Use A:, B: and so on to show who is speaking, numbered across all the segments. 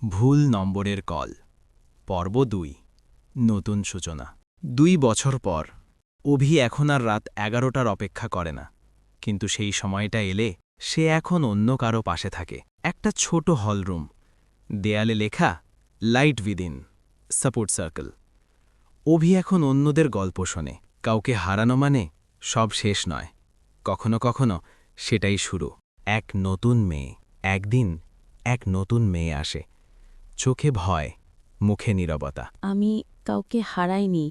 A: ভুল নম্বরের কল পর্ব ২ নতুন সূচনা ২ বছর পর অভি এখন আর রাত ১১টার অপেক্ষা করে না, কিন্তু সেই সময়টা এলে সে এখন অন্য কারো পাশে থাকে। একটা ছোট হলরুম, দেয়ালে লেখা লাইট উইদিন সাপোর্ট সার্কেল। অভি এখন অন্যদের গল্প শোনে। কাউকে হারানো মানে সব শেষ নয়, কখনো কখনো সেটাই শুরু। এক নতুন মেয়ে। একদিন এক নতুন মেয়ে আসে, চোখে ভয়, মুখে নীরবতা।
B: আমি কাউকে হারাইনি,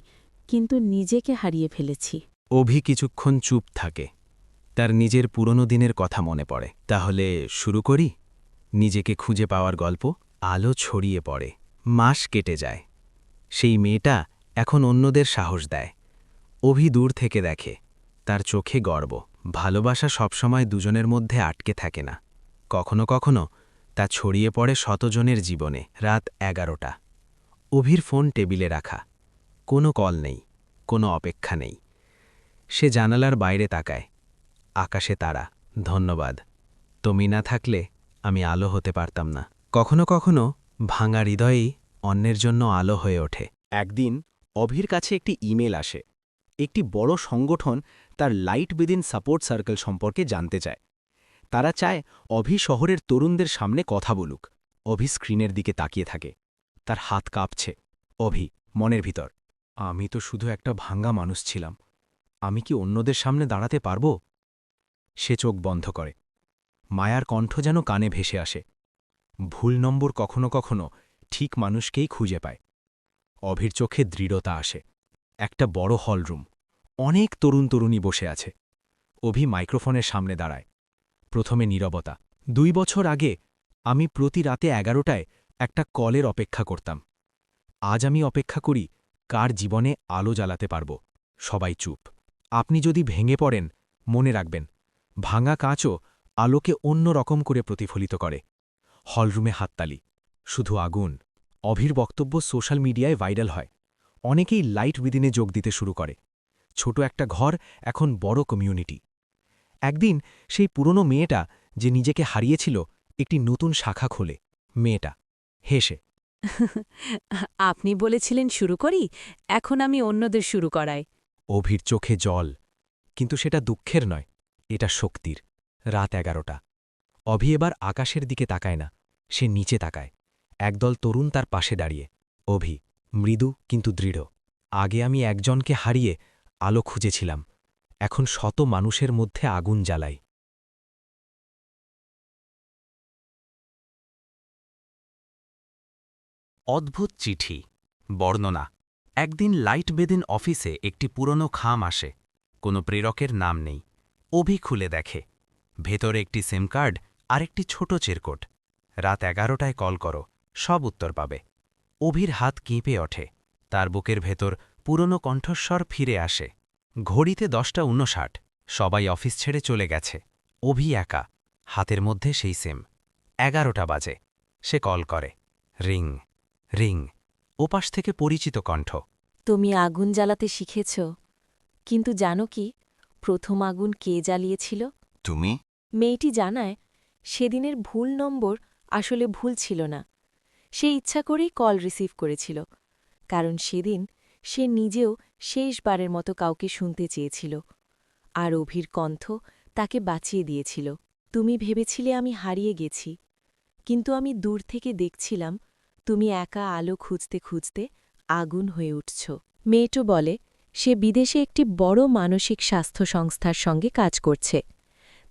B: কিন্তু নিজেকে হারিয়ে ফেলেছি।
A: অভি কিছুক্ষণ চুপ থাকে, তার নিজের পুরনো দিনের কথা মনে পড়ে। তাহলে শুরু করি নিজেকে খুঁজে পাওয়ার গল্প। আলো ছড়িয়ে পড়ে, মাস কেটে যায়। সেই মেয়েটা এখন অন্যদের সাহস দেয়। অভি দূর থেকে দেখে, তার চোখে গর্ব। ভালোবাসা সবসময় দুজনের মধ্যে আটকে থাকে না, কখনো কখনো তা ছড়িয়ে পড়ে শতজনের জীবনে। রাত ১১টা, অভির ফোন টেবিলে রাখা, কোনো কল নেই, কোনো অপেক্ষা নেই। সে জানালার বাইরে তাকায়, আকাশে তারা। ধন্যবাদ, তুমি না থাকলে আমি আলো হতে পারতাম না। কখনো কখনো ভাঙা হৃদয়েই অন্যের জন্য আলো হয়ে ওঠে।
C: একদিন অভির কাছে একটি ইমেল আসে। একটি বড় সংগঠন তার লাইট উইদিন সাপোর্ট সার্কেল সম্পর্কে জানতে চায়। তারা চায় অভি শহরের তরুণদের সামনে কথা বলুক। অভি স্ক্রিনের দিকে তাকিয়ে থাকে, তার হাত কাঁপছে। অভি মনের ভিতর, আমি তো শুধু একটা ভাঙ্গা মানুষ ছিলাম, আমি কি অন্যদের সামনে দাঁড়াতে পারব? সে চোখ বন্ধ করে। মায়ার কণ্ঠ যেন কানে ভেসে আসে, ভুল নম্বর কখনো কখনো ঠিক মানুষকেই খুঁজে পায়। অভির চোখে দৃঢ়তা আসে। একটা বড় হলরুম, অনেক তরুণ তরুণী বসে আছে। অভি মাইক্রোফোনের সামনে দাঁড়ায়। প্রথমে নীরবতা। ২ বছর আগে আমি প্রতি রাতে ১১টায় একটা কলের অপেক্ষা করতাম। আজ আমি অপেক্ষা করি কার জীবনে আলো জ্বালাতে পারব। সবাই চুপ। আপনি যদি ভেঙে পড়েন, মনে রাখবেন, ভাঙা কাঁচও আলোকে অন্য রকম করে প্রতিফলিত করে। হলরুমে হাততালি, শুধু আগুন। অভির বক্তব্য সোশ্যাল মিডিয়ায় ভাইরাল হয়। অনেকেই লাইট উইদিনে যোগ দিতে শুরু করে। ছোট একটা ঘর এখন বড় কমিউনিটি। একদিন সেই পুরনো মেয়েটা যে নিজেকে হারিয়েছিল, একটি নতুন শাখা খোলে। মেয়েটা হেসে,
B: আপনি বলেছিলেন শুরু করি, এখন আমি অন্যদের শুরু করাই।
C: অভির চোখে জল, কিন্তু সেটা দুঃখের নয়, এটা শক্তির। রাত ১১টা, অভি এবার আকাশের দিকে তাকায় না, সে নিচে তাকায়। একদল তরুণ তার পাশে দাঁড়িয়ে। অভি মৃদু কিন্তু দৃঢ়। আগে আমি একজনকে হারিয়ে আলো খুঁজেছিলাম, এখন শত মানুষের মধ্যে আগুন জ্বালাই।
A: অদ্ভুত চিঠি, বর্ণনা। একদিন লাইট বেদিন অফিসে একটি পুরনো খাম আসে, কোনো প্রেরকের নাম নেই। অভি খুলে দেখে, ভেতরে একটি সিম কার্ড আর একটি ছোট চেরকোট। রাত ১১টায় কল করো, সব উত্তর পাবে। অভির হাত কেঁপে ওঠে, তার বুকের ভেতর পুরনো কণ্ঠস্বর ফিরে আসে। ঘড়িতে ১০:৫৯, সবাই অফিস ছেড়ে চলে গেছে। অভি একা, হাতের মধ্যে সেই সিম। ১১টা বাজে, সে কল করে। রিং রিং, ওপাশ থেকে পরিচিত কণ্ঠ।
B: তুমি আগুন জ্বালাতে শিখেছ, কিন্তু জানো কি প্রথম আগুন কে জ্বালিয়েছিল?
A: তুমি?
B: মেয়েটি জানায়, সেদিনের ভুল নম্বর আসলে ভুল ছিল না। সে ইচ্ছা করেই কল রিসিভ করেছিল, কারণ সেদিন সে নিজেও শেষবারের মতো কাউকে শুনতে চেয়েছিল। আর অভির কণ্ঠ তাকে বাঁচিয়ে দিয়েছিল। তুমি ভেবেছিলে আমি হারিয়ে গেছি, কিন্তু আমি দূর থেকে দেখছিলাম তুমি একা আলো খুঁজতে খুঁজতে আগুন হয়ে উঠছ। মেয়েটো বলে, সে বিদেশে একটি বড় মানসিক স্বাস্থ্য সংস্থার সঙ্গে কাজ করছে।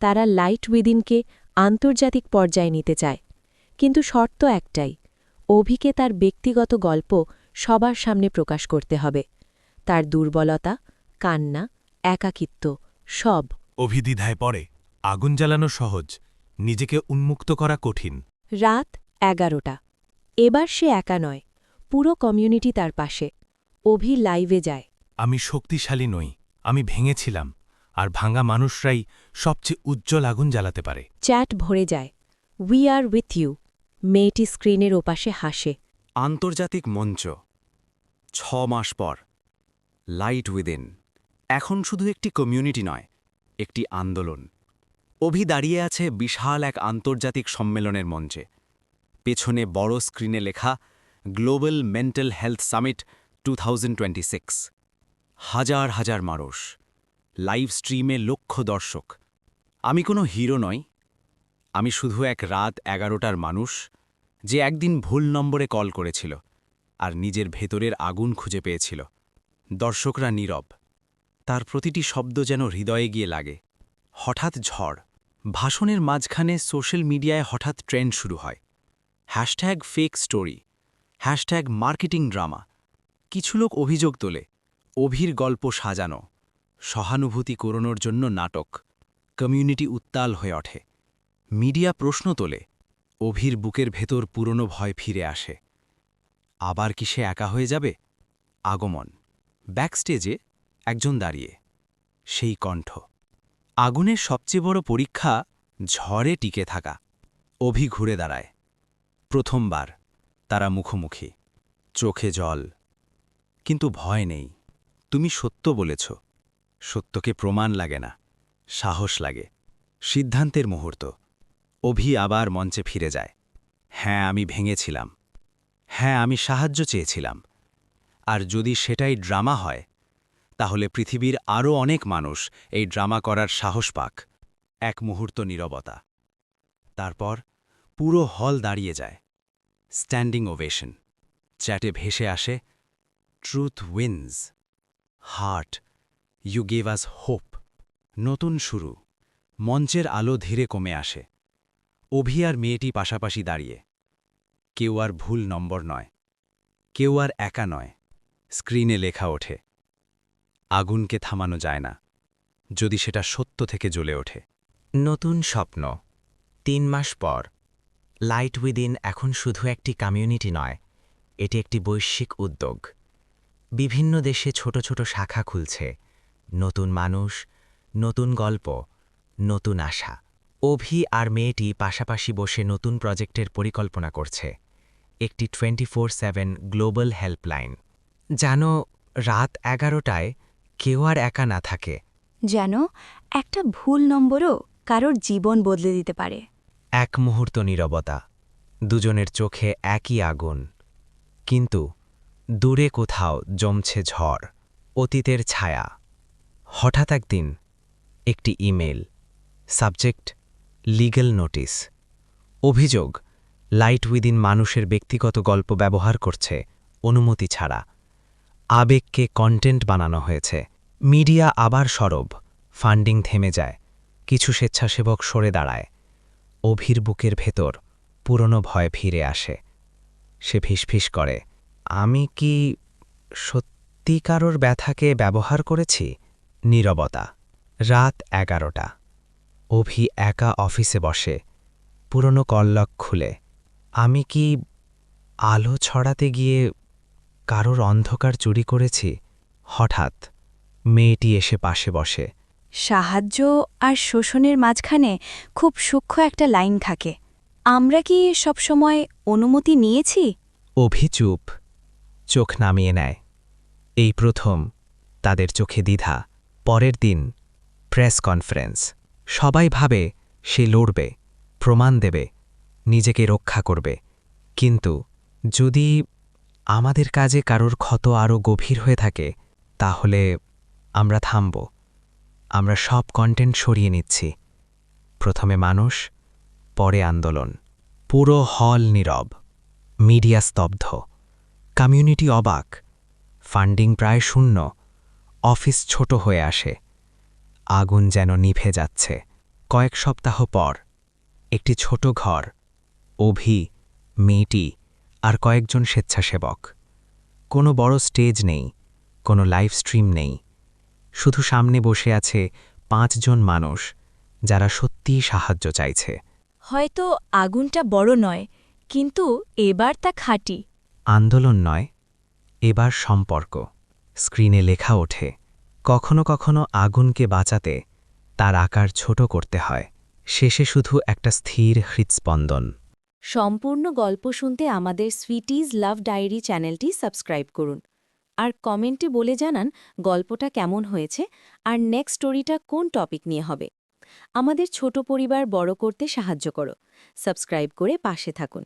B: তারা লাইট উইদিনকে আন্তর্জাতিক পর্যায়ে নিতে চায়, কিন্তু শর্ত একটাই, অভিকে তার ব্যক্তিগত গল্প সবার সামনে প্রকাশ করতে হবে। তার দুর্বলতা, কান্না, একাকিত্ব, সব।
C: অভিদ্বিধায় পড়ে। আগুন জ্বালানো সহজ, নিজেকে উন্মুক্ত করা কঠিন।
B: রাত ১১টা। এবার সে একা নয়, পুরো কমিউনিটি তার পাশে। অভি লাইভে যায়।
C: আমি শক্তিশালী নই, আমি ভেঙেছিলাম, আর ভাঙা মানুষরাই সবচেয়ে উজ্জ্বল আগুন জ্বালাতে পারে।
B: চ্যাট ভরে যায়, উই আর উইথ ইউ। মেয়েটি স্ক্রিনের ওপাশে হাসে।
C: আন্তর্জাতিক মঞ্চ। ৬ মাস পর লাইট উইদিন এখন শুধু একটি কমিউনিটি নয়, একটি আন্দোলন। অভি দাঁড়িয়ে আছে বিশাল এক আন্তর্জাতিক সম্মেলনের মঞ্চে। পেছনে বড় স্ক্রিনে লেখা গ্লোবাল মেন্টাল হেলথ সামিট 2026। হাজার হাজার মানুষ, লাইভ স্ট্রিমে লক্ষ দর্শক। আমি কোনো হিরো নই, আমি শুধু এক রাত 11টার মানুষ যে একদিন ভুল নম্বরে কল করেছিল আর নিজের ভেতরের আগুন খুঁজে পেয়েছিল। দর্শকরা নীরব, তার প্রতিটি শব্দ যেন হৃদয়ে গিয়ে লাগে। হঠাৎ ঝড়, ভাষণের মাঝখানে সোশ্যাল মিডিয়ায় হঠাৎ ট্রেন্ড শুরু হয়। Hashtag fake story, hashtag marketing drama. কিছু লোক অভিযোগ তোলে, অভির গল্প সাজানো, সহানুভূতি করানোর জন্য নাটক। কমিউনিটি উত্তাল হয়ে ওঠে। মিডিয়া প্রশ্ন তোলে, অভির বুকের ভেতর পুরনো ভয় ফিরে আসে। আবার কি সে একা হয়ে যাবে? আগমন, ব্যাকস্টেজে একজন দাঁড়িয়ে, সেই কণ্ঠ। আগুনের সবচেয়ে বড় পরীক্ষা ঝড়ে টিকে থাকা। অভি ঘুরে দাঁড়ায়। প্রথমবার তারা মুখোমুখি, চোখে জল। কিন্তু ভয় নেই, তুমি সত্য বলেছ। সত্যকে প্রমাণ লাগে না, সাহস লাগে। সিদ্ধান্তের মুহূর্ত। অভি আবার মঞ্চে ফিরে যায়। হ্যাঁ, আমি ভেঙেছিলাম। হ্যাঁ, আমি সাহায্য চেয়েছিলাম। আর যদি সেটাই ড্রামা হয়, তাহলে পৃথিবীর আরও অনেক মানুষ এই ড্রামা করার সাহস পাক। এক মুহূর্ত নীরবতা। তারপর পুরো হল দাঁড়িয়ে যায়। Standing ovation. চ্যাটে ভেসে আসে, truth wins. Heart, you gave us hope. নতুন শুরু। মঞ্চের আলো ধীরে কমে আসে। অভি আর মেয়েটি পাশাপাশি দাঁড়িয়ে। কেউ আর ভুল নম্বর নয়, কেউ আর একা নয়। স্ক্রিনে লেখা ওঠে, আগুনকে থামানো যায় না, যদি সেটা সত্য থেকে জ্বলে ওঠে।
A: নতুন স্বপ্ন। 3 মাস পর লাইট উইদিন এখন শুধু একটি কমিউনিটি নয়, এটি একটি বৈশ্বিক উদ্যোগ। বিভিন্ন দেশে ছোট ছোট শাখা খুলছে। নতুন মানুষ, নতুন গল্প, নতুন আশা। অভি আর মেয়েটি পাশাপাশি বসে নতুন প্রজেক্টের পরিকল্পনা করছে। একটি 24/7 গ্লোবাল হেল্পলাইন। জানো, রাত 11টায় কেউ আর একা না থাকে।
D: যেন একটা ভুল নম্বরও কারোর জীবন বদলে দিতে পারে।
A: এক মুহূর্ত নীরবতা। দুজনের চোখে একই আগুন। কিন্তু দূরে কোথাও জমছে ঝড়, অতীতের ছায়া। হঠাৎ একদিন একটি ইমেল, সাবজেক্ট লিগ্যাল নোটিস। অভিযোগ, লাইট উইদিন মানুষের ব্যক্তিগত গল্প ব্যবহার করছে অনুমতি ছাড়া। আবেগকে কন্টেন্ট বানানো হয়েছে। মিডিয়া আবার সরব, ফান্ডিং থেমে যায়, কিছু স্বেচ্ছাসেবক সরে দাঁড়ায়। অভির বুকের ভেতর পুরনো ভয় ফিরে আসে। সে ফিসফিস করে, আমি কি সত্যি কারোর ব্যথাকে ব্যবহার করেছি? নীরবতা। রাত 11টা। অভি একা অফিসে বসে, পুরনো কললক খুলে। আমি কি আলো ছড়াতে গিয়ে কারোর অন্ধকার চুরি করেছি? হঠাৎ মেয়েটি এসে পাশে বসে।
D: সাহায্য আর শোষণের মাঝখানে খুব সূক্ষ্ম একটা লাইন থাকে। আমরা কি সবসময় অনুমতি নিয়েছি?
A: অভি চুপ, চোখ নামিয়ে নেয়। এই প্রথম তাদের চোখে দ্বিধা। পরের দিন প্রেস কনফারেন্স। সবাই ভাবে সে লড়বে, প্রমাণ দেবে, নিজেকে রক্ষা করবে। কিন্তু যদি আমাদের কাজে কারোর ক্ষত আরও গভীর হয়ে থাকে, তাহলে আমরা থামব। আমরা সব কন্টেন্ট সরিয়ে নিচ্ছি। প্রথমে মানুষ, পরে আন্দোলন। পুরো হল নীরব, মিডিয়া স্তব্ধ, কমিউনিটি অবাক। ফান্ডিং প্রায় শূন্য, অফিস ছোট হয়ে আসে। আগুন যেন নিভে যাচ্ছে। কয়েক সপ্তাহ পর একটি ছোট ঘর, অভি, মেয়েটি আর কয়েকজন স্বেচ্ছাসেবক। কোনো বড় স্টেজ নেই, কোনো লাইভ স্ট্রিম নেই। শুধু সামনে বসে আছে 5 জন মানুষ, যারা সত্যিই সাহায্য চাইছে।
D: হয়তো আগুনটা বড় নয়, কিন্তু এবার তা খাঁটি।
A: আন্দোলন নয়, এবার সম্পর্ক। স্ক্রিনে লেখা ওঠে, কখনো কখনো আগুনকে বাঁচাতে তার আকার ছোট করতে হয়। শেষে শুধু একটা স্থির হৃৎস্পন্দন।
B: সম্পূর্ণ গল্প শুনতে আমাদের সুইটিজ লাভ ডায়েরি চ্যানেলটি সাবস্ক্রাইব করুন। আর কমেন্টে বলে জানান গল্পটা কেমন হয়েছে আর নেক্সট স্টোরিটা কোন টপিক নিয়ে হবে। আমাদের ছোট পরিবার বড় করতে সাহায্য করো। সাবস্ক্রাইব করে পাশে থাকুন।